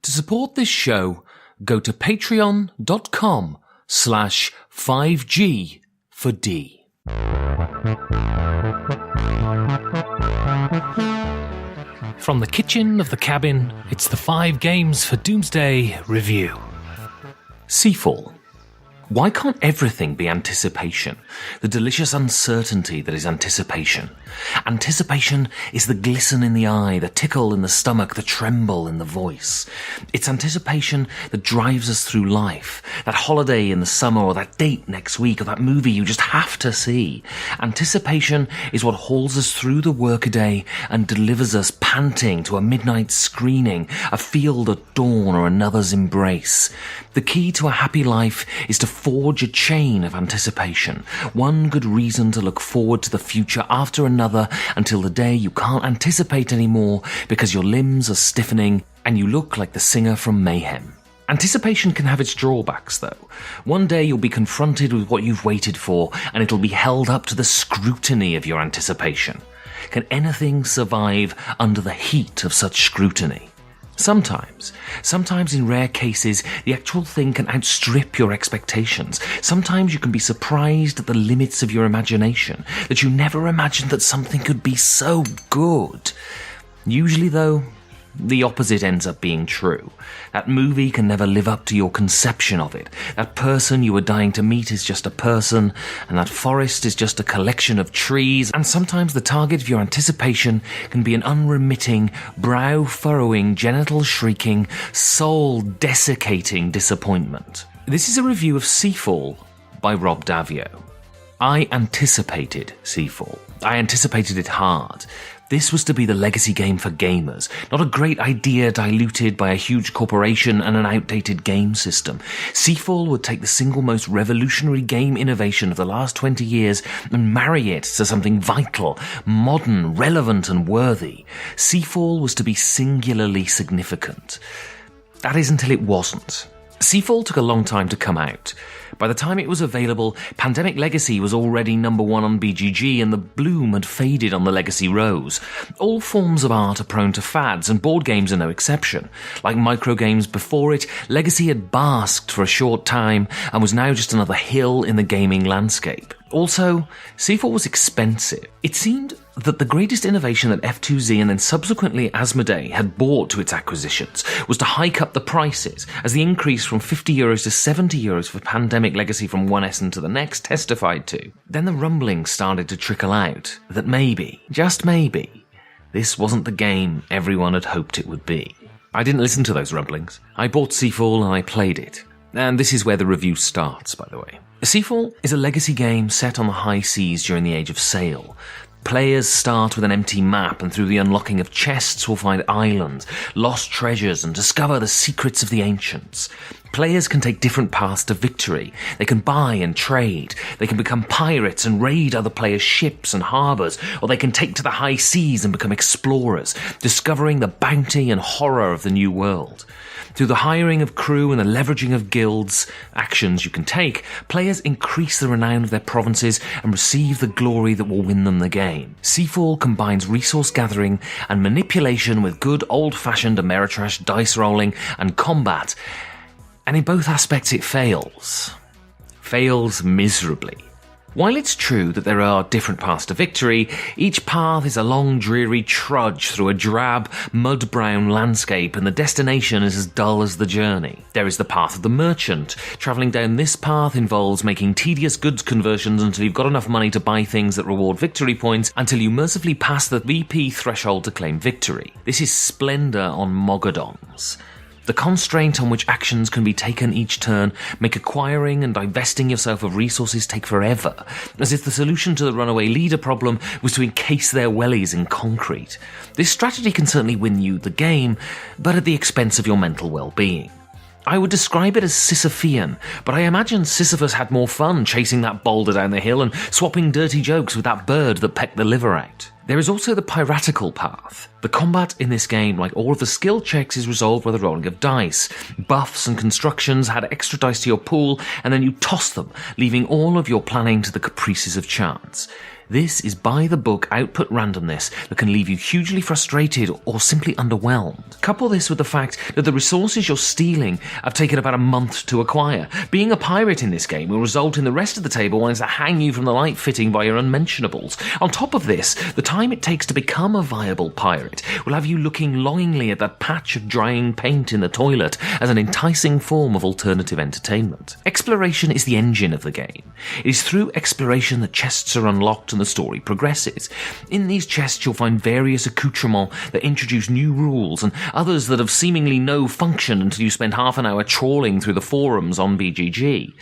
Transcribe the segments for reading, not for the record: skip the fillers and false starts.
To support this show, go to patreon.com/5G for D. From the kitchen of the cabin, it's the 5 Games for Doomsday review. Seafall. Why can't everything be anticipation? The delicious uncertainty that is anticipation. Anticipation is the glisten in the eye, the tickle in the stomach, the tremble in the voice. It's anticipation that drives us through life. That holiday in the summer, or that date next week, or that movie you just have to see. Anticipation is what hauls us through the workaday and delivers us panting to a midnight screening, a field at dawn, or another's embrace. The key to a happy life is to forge a chain of anticipation, one good reason to look forward to the future after another until the day you can't anticipate anymore because your limbs are stiffening and you look like the singer from Mayhem. Anticipation can have its drawbacks, though. One day you'll be confronted with what you've waited for, and it'll be held up to the scrutiny of your anticipation. Can anything survive under the heat of such scrutiny? Sometimes in rare cases, the actual thing can outstrip your expectations. Sometimes you can be surprised at the limits of your imagination, that you never imagined that something could be so good. Usually, though, the opposite ends up being true. That movie can never live up to your conception of it. That person you were dying to meet is just a person, and that forest is just a collection of trees, and sometimes the target of your anticipation can be an unremitting, brow-furrowing, genital-shrieking, soul-desiccating disappointment. This is a review of Seafall by Rob Davio. I anticipated Seafall. I anticipated it hard. This was to be the legacy game for gamers, not a great idea diluted by a huge corporation and an outdated game system. Seafall would take the single most revolutionary game innovation of the last 20 years and marry it to something vital, modern, relevant and worthy. Seafall was to be singularly significant. That is until it wasn't. Seafall took a long time to come out. By the time it was available, Pandemic Legacy was already number 1 on BGG and the bloom had faded on the Legacy Rose. All forms of art are prone to fads, and board games are no exception. Like microgames before it, Legacy had basked for a short time and was now just another hill in the gaming landscape. Also, Seafall was expensive. It seemed that the greatest innovation that F2Z and then subsequently Asmodee had brought to its acquisitions was to hike up the prices, as the increase from €50 to €70 for Pandemic Legacy from one Essen to the next testified to. Then the rumblings started to trickle out that maybe, just maybe, this wasn't the game everyone had hoped it would be. I didn't listen to those rumblings. I bought Seafall and I played it. And this is where the review starts, by the way. Seafall is a legacy game set on the high seas during the Age of Sail. Players start with an empty map, and through the unlocking of chests will find islands, lost treasures, and discover the secrets of the ancients. Players can take different paths to victory. They can buy and trade. They can become pirates and raid other players' ships and harbours, or they can take to the high seas and become explorers, discovering the bounty and horror of the new world. Through the hiring of crew and the leveraging of guilds, actions you can take, players increase the renown of their provinces and receive the glory that will win them the game. Seafall combines resource gathering and manipulation with good old-fashioned Ameritrash dice rolling and combat, and in both aspects it fails. Fails miserably. While it's true that there are different paths to victory, each path is a long, dreary trudge through a drab, mud-brown landscape, and the destination is as dull as the journey. There is the path of the merchant. Travelling down this path involves making tedious goods conversions until you've got enough money to buy things that reward victory points, until you mercifully pass the VP threshold to claim victory. This is splendour on Mogadons. The constraint on which actions can be taken each turn make acquiring and divesting yourself of resources take forever, as if the solution to the runaway leader problem was to encase their wellies in concrete. This strategy can certainly win you the game, but at the expense of your mental well-being. I would describe it as Sisyphean, but I imagine Sisyphus had more fun chasing that boulder down the hill and swapping dirty jokes with that bird that pecked the liver out. There is also the piratical path. The combat in this game, like all of the skill checks, is resolved by the rolling of dice. Buffs and constructions add extra dice to your pool, and then you toss them, leaving all of your planning to the caprices of chance. This is by-the-book output randomness that can leave you hugely frustrated or simply underwhelmed. Couple this with the fact that the resources you're stealing have taken about a month to acquire. Being a pirate in this game will result in the rest of the table wanting to hang you from the light fitting by your unmentionables. On top of this, the time it takes to become a viable pirate will have you looking longingly at that patch of drying paint in the toilet as an enticing form of alternative entertainment. Exploration is the engine of the game. It is through exploration that chests are unlocked and the story progresses. In these chests you'll find various accoutrements that introduce new rules and others that have seemingly no function until you spend half an hour trawling through the forums on BGG.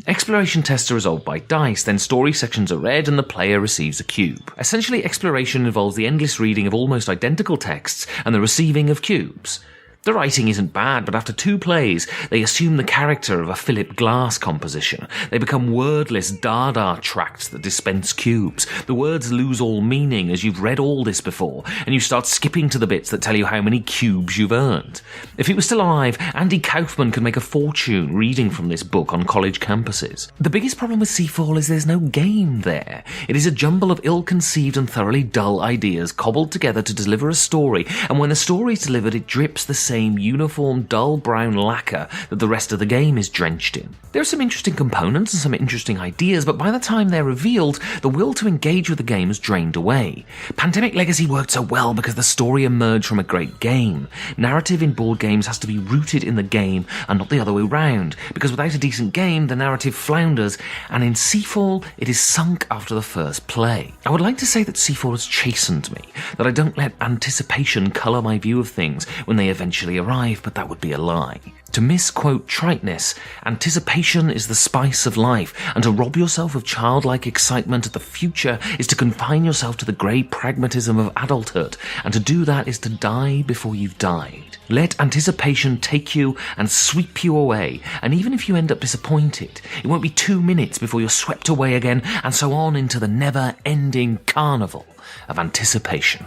Exploration tests are resolved by dice, then story sections are read and the player receives a cube. Essentially, exploration involves the endless reading of almost identical texts and the receiving of cubes. The writing isn't bad, but after 2 plays, they assume the character of a Philip Glass composition. They become wordless Dada tracts that dispense cubes. The words lose all meaning as you've read all this before, and you start skipping to the bits that tell you how many cubes you've earned. If he was still alive, Andy Kaufman could make a fortune reading from this book on college campuses. The biggest problem with Seafall is there's no game there. It is a jumble of ill-conceived and thoroughly dull ideas cobbled together to deliver a story, and when the story is delivered, it drips the same uniform dull brown lacquer that the rest of the game is drenched in. There are some interesting components and some interesting ideas, but by the time they're revealed, the will to engage with the game has drained away. Pandemic Legacy worked so well because the story emerged from a great game. Narrative in board games has to be rooted in the game and not the other way round, because without a decent game, the narrative flounders, and in Seafall, it is sunk after the first play. I would like to say that Seafall has chastened me, that I don't let anticipation colour my view of things when they eventually arrive, but that would be a lie. To misquote triteness, anticipation is the spice of life, and to rob yourself of childlike excitement at the future is to confine yourself to the grey pragmatism of adulthood, and to do that is to die before you've died. Let anticipation take you and sweep you away, and even if you end up disappointed, it won't be 2 minutes before you're swept away again, and so on into the never-ending carnival of anticipation.